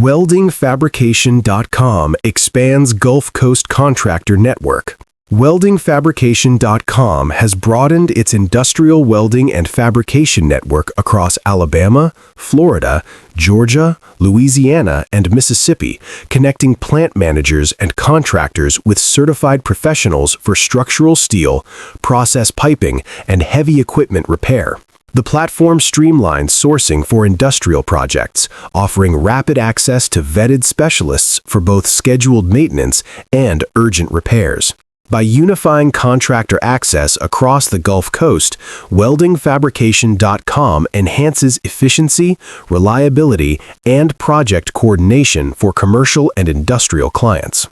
WeldingFabrication.com expands Gulf Coast contractor network. WeldingFabrication.com has broadened its industrial welding and fabrication network across Alabama, Florida, Georgia, Louisiana, and Mississippi, connecting plant managers and contractors with certified professionals for structural steel, process piping, and heavy equipment repair. The platform streamlines sourcing for industrial projects, offering rapid access to vetted specialists for both scheduled maintenance and urgent repairs. By unifying contractor access across the Gulf Coast, WeldingFabrication.com enhances efficiency, reliability, and project coordination for commercial and industrial clients.